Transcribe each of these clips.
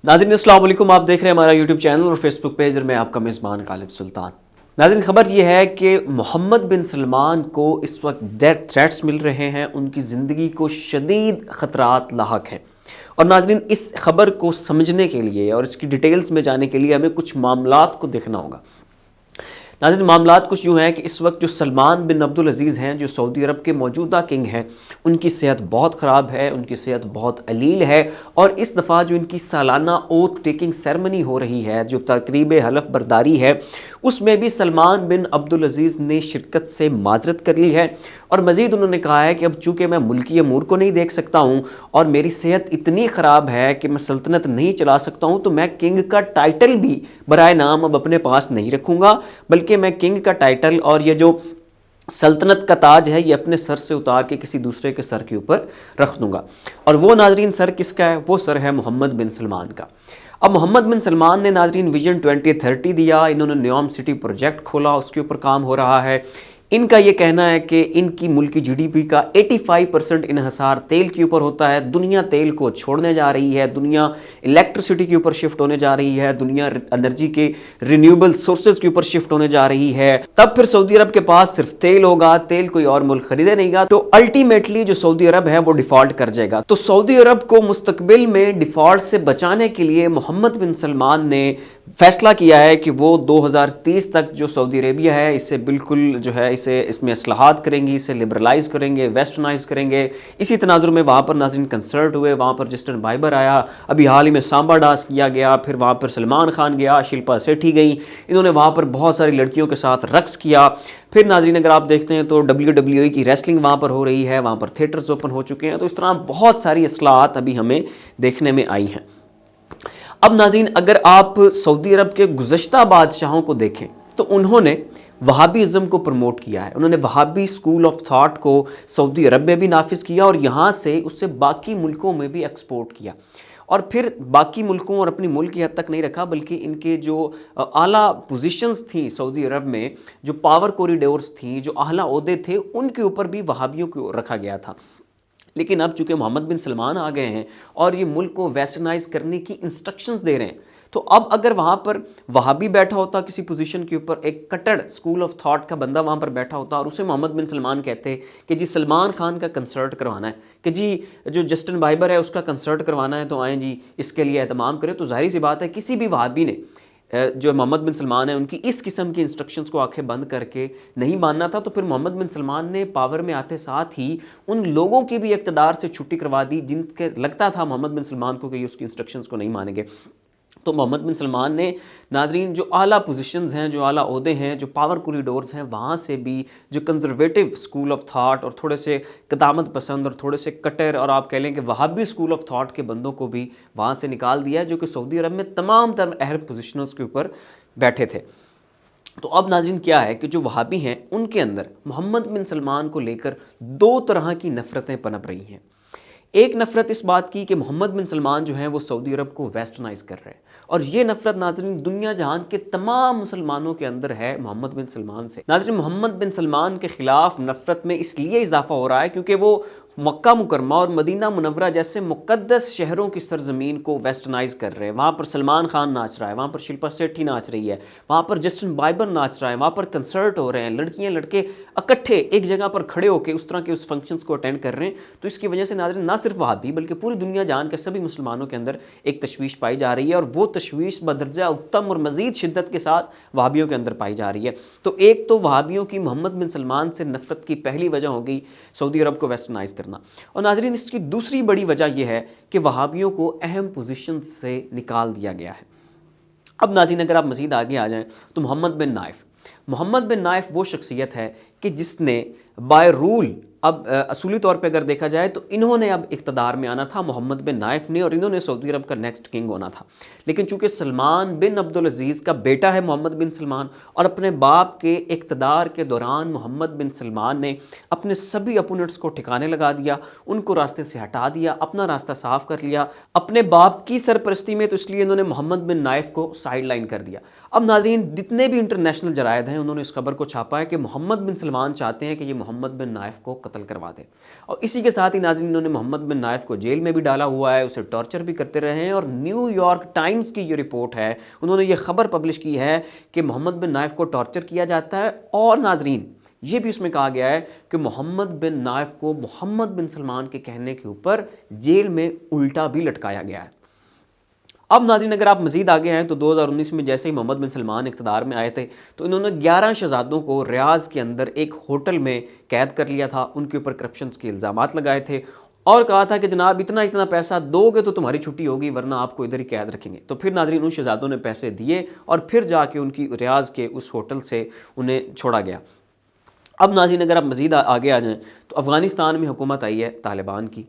नाज़रीन अस्सलाम वालेकुम, आप देख रहे हैं हमारा यूट्यूब चैनल और फेसबुक पेज और मैं आपका मेज़बान गालिब सुल्तान। नाज़रीन खबर ये है कि मोहम्मद बिन सलमान को इस वक्त डेथ थ्रेट्स मिल रहे हैं, उनकी ज़िंदगी को शदीद ख़तरात लाहक हैं। और नाज़रीन इस खबर को समझने के लिए और इसकी डिटेल्स में जाने के लिए हमें कुछ मामलात को देखना होगा। नाज़रीन मामलात कुछ यूँ हैं कि इस वक्त जो सलमान बिन अब्दुल अज़ीज़ हैं, जो सऊदी अरब के मौजूदा किंग हैं, उनकी सेहत बहुत ख़राब है, उनकी सेहत बहुत अलील है। और इस दफ़ा जो इनकी सालाना ओथ टेकिंग सेरेमनी हो रही है, जो तकरीब हलफ बरदारी है, उसमें भी सलमान बिन अब्दुल अज़ीज़ ने शिरकत से माजरत कर ली है। और मज़ीद उन्होंने कहा है कि अब चूँकि मैं मुल्की अमूर को नहीं देख सकता हूँ और मेरी सेहत इतनी ख़राब है कि मैं सल्तनत नहीं चला सकता हूँ, तो मैं किंग का टाइटल भी बराए नाम अब अपने पास नहीं रखूँगा, बल्कि मैं किंग का टाइटल और ये जो सल्तनत का ताज है ये अपने सर से उतार के किसी दूसरे के सर के ऊपर रख दूंगा। और वो नाजरीन सर किसका है? वो सर है मोहम्मद बिन सलमान का। अब मोहम्मद बिन सलमान ने नाजरीन विजन 2030 दिया, इन्होंने न्योम सिटी प्रोजेक्ट खोला, उसके ऊपर काम हो रहा है। इनका ये कहना है कि इनकी मुल्की जीडीपी का 85% इन्हसार तेल के ऊपर होता है। दुनिया तेल को छोड़ने जा रही है, दुनिया इलेक्ट्रिसिटी के ऊपर शिफ्ट होने जा रही है, दुनिया एनर्जी के रिन्यूएबल सोर्सेज के ऊपर शिफ्ट होने जा रही है। तब फिर सऊदी अरब के पास सिर्फ तेल होगा, तेल कोई और मुल्क खरीदे नहीं, तो अल्टीमेटली जो सऊदी अरब है वो डिफॉल्ट कर जाएगा। तो सऊदी अरब को मुस्तकबिल में डिफॉल्ट से बचाने के लिए मोहम्मद बिन सलमान ने फैसला किया है कि वो 2030 तक जो सऊदी अरेबिया है इसे बिल्कुल जो है इसमें इस्लाहात करेंगी, इसे लिबरलाइज करेंगे, वेस्टर्नाइज करेंगे। इसी तनाजुर में वहाँ पर नाज़रीन कंसर्ट हुए, वहाँ पर जस्टिन बाइबर आया, अभी हाल ही में सांबा डांस किया गया, फिर वहाँ पर सलमान खान गया, शिल्पा शेट्टी गई, इन्होंने वहाँ पर बहुत सारी लड़कियों के साथ रक्स किया। फिर नाज़रीन अगर आप देखते हैं तो WWE की रेसलिंग वहाँ पर हो रही है, वहाँ पर थिएटर्स ओपन हो चुके हैं। तो इस तरह बहुत सारी इस्लाहात अभी हमें देखने में आई हैं। अब नाज़रीन अगर आप सऊदी अरब के गुज़श्ता बादशाहों को देखें तो उन्होंने वहाबीज़म को प्रमोट किया है। उन्होंने वहाबी स्कूल ऑफ थॉट को सऊदी अरब में भी नाफिज़ किया और यहाँ से उससे बाकी मुल्कों में भी एक्सपोर्ट किया। और फिर बाकी मुल्कों और अपनी मुल्क की हद तक नहीं रखा, बल्कि इनके जो आला पोजीशंस थी सऊदी अरब में, जो पावर कॉरिडोर्स थी, जो आला ओहदे थे, उनके ऊपर भी वहाबियों को रखा गया था। लेकिन अब चूंकि मोहम्मद बिन सलमान आ गए हैं और ये मुल्क को वेस्टर्नाइज करने की इंस्ट्रक्शंस दे रहे हैं, तो अब अगर वहाँ पर वहाबी बैठा होता किसी पोजीशन के ऊपर, एक कट्टर स्कूल ऑफ थॉट का बंदा वहाँ पर बैठा होता और उसे मोहम्मद बिन सलमान कहते कि जी सलमान खान का कंसर्ट करवाना है, कि जी जो जस्टिन बाइबर है उसका कंसर्ट करवाना है, तो आएँ जी इसके लिए एहतमाम करें, तो जाहिर सी बात है किसी भी वहाबी ने जो मोहम्मद बिन सलमान है उनकी इस किस्म की इंस्ट्रक्शंस को आंखें बंद करके नहीं मानना था। तो फिर मोहम्मद बिन सलमान ने पावर में आते साथ ही उन लोगों की भी इक़्तिदार से छुट्टी करवा दी जिनके लगता था मोहम्मद बिन सलमान को कि ये उसकी इंस्ट्रक्शंस को नहीं मानेंगे। तो मोहम्मद बिन सलमान ने नाजरीन जो आला पोजीशंस हैं, जो आला ओहदे हैं, जो पावर कॉरिडोर्स हैं, वहाँ से भी जो कंजर्वेटिव स्कूल ऑफ थॉट और थोड़े से क़दामत पसंद और थोड़े से कट्टर और आप कह लें कि वहाबी स्कूल ऑफ थॉट के बंदों को भी वहाँ से निकाल दिया है, जो कि सऊदी अरब में तमाम तर अहम पोजीशंस के ऊपर बैठे थे। तो अब नाज़रीन क्या है कि जो वहाबी हैं उनके अंदर मोहम्मद बिन सलमान को लेकर दो तरह की नफ़रतें पनप रही हैं। एक नफ़रत इस बात की कि मोहम्मद बिन सलमान जो हैं वो सऊदी अरब को वेस्टर्नाइज कर रहे हैं, और ये नफ़रत नाज़रीन दुनिया जहान के तमाम मुसलमानों के अंदर है मोहम्मद बिन सलमान से। नाज़रीन मोहम्मद बिन सलमान के ख़िलाफ़ नफ़रत में इसलिए इजाफ़ा हो रहा है क्योंकि वो मक्का मुकरमा और मदीना मुनव्वरा जैसे मुक़द्दस शहरों की सरज़मीन को वेस्टर्नाइज कर रहे हैं। वहाँ पर सलमान खान नाच रहा है, वहाँ पर शिल्पा शेट्टी नाच रही है, वहाँ पर जस्टिन बाइबर नाच रहा है, वहाँ पर कंसर्ट हो रहे हैं, लड़कियाँ लड़के इकट्ठे एक जगह पर खड़े होकर उस तरह के उस फंक्शंस को अटेंड कर रहे हैं। तो इसकी वजह से नाज़रीन ना सिर्फ वहाबी बल्कि पूरी दुनिया जान के सभी मुसलमानों के अंदर एक तशवीश पाई जा रही है, और वो तशवीश बदरजा उत्तम और मज़ीद शिद्दत के साथ वहाबियों के अंदर पाई जा रही है। तो एक तो वहाबियों की मोहम्मद बिन सलमान से नफ़रत की पहली वजह हो गई सऊदी अरब को वेस्टर्नाइज करना। और नाज़रीन इसकी दूसरी बड़ी वजह यह है कि वहाबियों को अहम पोजीशन से निकाल दिया गया है। अब नाज़रीन अगर आप मज़ीद आगे आ जाएं तो मोहम्मद बिन नाइफ वो शख्सियत है कि जिसने बाय रूल, अब असूली तौर पे अगर देखा जाए तो इन्होंने अब इक़्तिदार में आना था मोहम्मद बिन नाइफ ने, और इन्होंने सऊदी अरब का नेक्स्ट किंग होना था। लेकिन चूंकि सलमान बिन अब्दुल अज़ीज़ का बेटा है मोहम्मद बिन सलमान, और अपने बाप के इक़्तिदार के दौरान मोहम्मद बिन सलमान ने अपने सभी अपोनेंट्स को ठिकाने लगा दिया, उनको रास्ते से हटा दिया, अपना रास्ता साफ कर लिया अपने बाप की सरपरस्ती में। तो इसलिए इन्होंने मोहम्मद बिन नाइफ को साइड लाइन कर दिया। अब नाज़रीन जितने भी इंटरनेशनल जरायद हैं उन्होंने इस खबर को छापा है कि मोहम्मद बिन सलमान चाहते हैं कि ये मोहम्मद बिन नाइफ को قتل کروا دے. اور اسی کے ساتھ ہی ناظرین انہوں نے محمد بن نائف کو جیل میں بھی ڈالا ہوا ہے, اسے ٹارچر بھی کرتے رہے ہیں. اور نیو یارک ٹائمز کی یہ رپورٹ ہے, انہوں نے یہ خبر پبلش کی ہے کہ محمد بن نائف کو ٹارچر کیا جاتا ہے. اور ناظرین یہ بھی اس میں کہا گیا ہے کہ محمد بن نائف کو محمد بن سلمان کے کہنے کے اوپر جیل میں الٹا بھی لٹکایا گیا ہے. اب ناظرین اگر آپ مزید آگے ہیں تو 2019 میں جیسے ہی محمد بن سلمان اقتدار میں آئے تھے تو انہوں نے 11 شہزادوں کو ریاض کے اندر ایک ہوٹل میں قید کر لیا تھا, ان کے اوپر کرپشنز کے الزامات لگائے تھے اور کہا تھا کہ جناب اتنا پیسہ دو گے تو تمہاری چھٹی ہوگی ورنہ آپ کو ادھر ہی قید رکھیں گے. تو پھر ناظرین ان شہزادوں نے پیسے دیے اور پھر جا کے ان کی ریاض کے اس ہوٹل سے انہیں چھوڑا گیا. اب ناظرین اگر آپ مزید آگے آ جائیں تو افغانستان میں حکومت آئی ہے طالبان کی,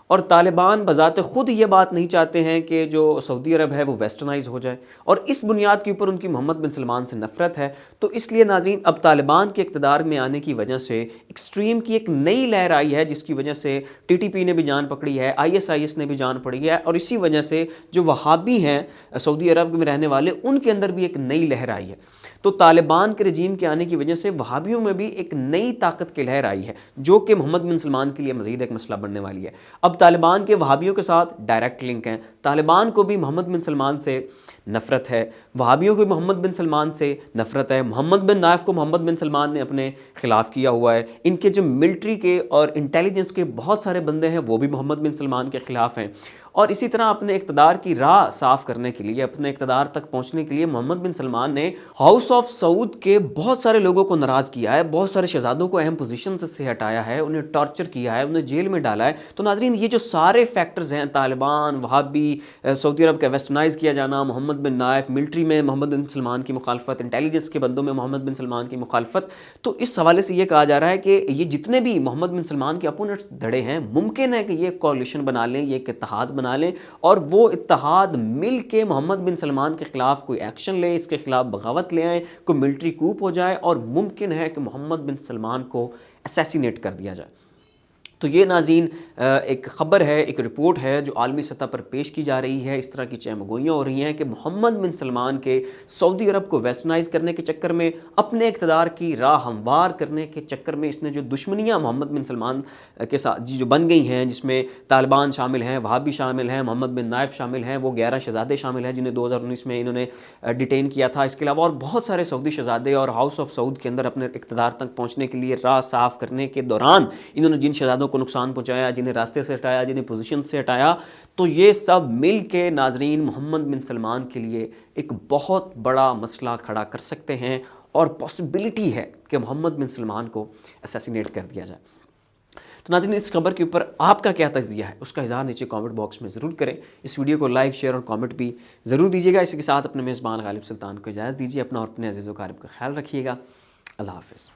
اور طالبان بذات خود یہ بات نہیں چاہتے ہیں کہ جو سعودی عرب ہے وہ ویسٹرنائز ہو جائے, اور اس بنیاد کے اوپر ان کی محمد بن سلمان سے نفرت ہے. تو اس لیے ناظرین اب طالبان کے اقتدار میں آنے کی وجہ سے ایکسٹریم کی ایک نئی لہر آئی ہے, جس کی وجہ سے ٹی ٹی پی نے بھی جان پکڑی ہے, ISIS نے بھی جان پکڑی ہے, اور اسی وجہ سے جو وہابی ہیں سعودی عرب میں رہنے والے ان کے اندر بھی ایک نئی لہر آئی ہے. تو طالبان کے رجیم کے آنے کی وجہ سے وہابیوں میں بھی ایک نئی طاقت کی لہر آئی ہے, جو کہ محمد بن سلمان کے لیے مزید ایک مسئلہ بننے والی ہے. اب طالبان کے وہابیوں کے ساتھ ڈائریکٹ لنک ہیں, طالبان کو بھی محمد بن سلمان سے نفرت ہے, وہابیوں کو محمد بن سلمان سے نفرت ہے. محمد بن نائف کو محمد بن سلمان نے اپنے خلاف کیا ہوا ہے, ان کے جو ملٹری کے اور انٹیلیجنس کے بہت سارے بندے ہیں وہ بھی محمد بن سلمان کے خلاف ہیں. اور اسی طرح اپنے اقتدار کی راہ صاف کرنے کے لیے, اپنے اقتدار تک پہنچنے کے لیے محمد بن سلمان نے ہاؤس آف سعود کے بہت سارے لوگوں کو ناراض کیا ہے, بہت سارے شہزادوں کو اہم پوزیشن سے ہٹایا ہے, انہیں ٹارچر کیا ہے, انہیں جیل میں ڈالا ہے. تو ناظرین یہ جو سارے فیکٹرز ہیں, طالبان, وہابی, سعودی عرب کا ویسٹرنائز کیا جانا, محمد بن نائف, ملٹری میں محمد بن سلمان کی مخالفت, انٹیلیجنس کے بندوں میں محمد بن سلمان کی مخالفت, تو اس حوالے سے یہ کہا جا رہا ہے کہ یہ جتنے بھی محمد بن سلمان کے اپوننٹس دھڑے ہیں, ممکن ہے کہ یہ کولیشن بنا لیں, یہ ایک اتحاد بنا لیں, اور وہ اتحاد مل کے محمد بن سلمان کے خلاف کوئی ایکشن لے, اس کے خلاف بغاوت لے آئیں, کوئی ملٹری کوپ ہو جائے, اور ممکن ہے کہ محمد بن سلمان کو اسیسینیٹ کر دیا جائے. تو یہ ناظرین ایک خبر ہے, ایک رپورٹ ہے جو عالمی سطح پر پیش کی جا رہی ہے. اس طرح کی چہمگوئیاں ہو رہی ہیں کہ محمد بن سلمان کے سعودی عرب کو ویسٹرنائز کرنے کے چکر میں, اپنے اقتدار کی راہ ہموار کرنے کے چکر میں, اس نے جو دشمنیاں محمد بن سلمان کے ساتھ جو بن گئی ہیں, جس میں طالبان شامل ہیں, وہابی شامل ہیں, محمد بن نائف شامل ہیں, وہ 11 شہزادے شامل ہیں جنہیں 2019 میں انہوں نے ڈیٹین کیا تھا. اس کے علاوہ اور بہت سارے سعودی شہزادے, اور ہاؤس آف سعود کے اندر اپنے اقتدار تک پہنچنے کے لیے راہ صاف کرنے کے دوران انہوں نے جن شہزادوں کو نقصان پہنچایا, جنہیں راستے سے ہٹایا, جنہیں پوزیشن سے ہٹایا, تو یہ سب مل کے ناظرین محمد بن سلمان کے لیے ایک بہت بڑا مسئلہ کھڑا کر سکتے ہیں, اور پاسبلٹی ہے کہ محمد بن سلمان کو اسیسینیٹ کر دیا جائے. تو ناظرین اس خبر کے اوپر آپ کا کیا تجزیہ ہے, اس کا اظہار نیچے کامنٹ باکس میں ضرور کریں. اس ویڈیو کو لائک, شیئر اور کامنٹ بھی ضرور دیجیے گا. اسی کے ساتھ اپنے میزبان غالب سلطان کو اجازت دیجیے. اپنا اور اپنے عزیز و اقارب کا خیال رکھیے گا. اللہ حافظ.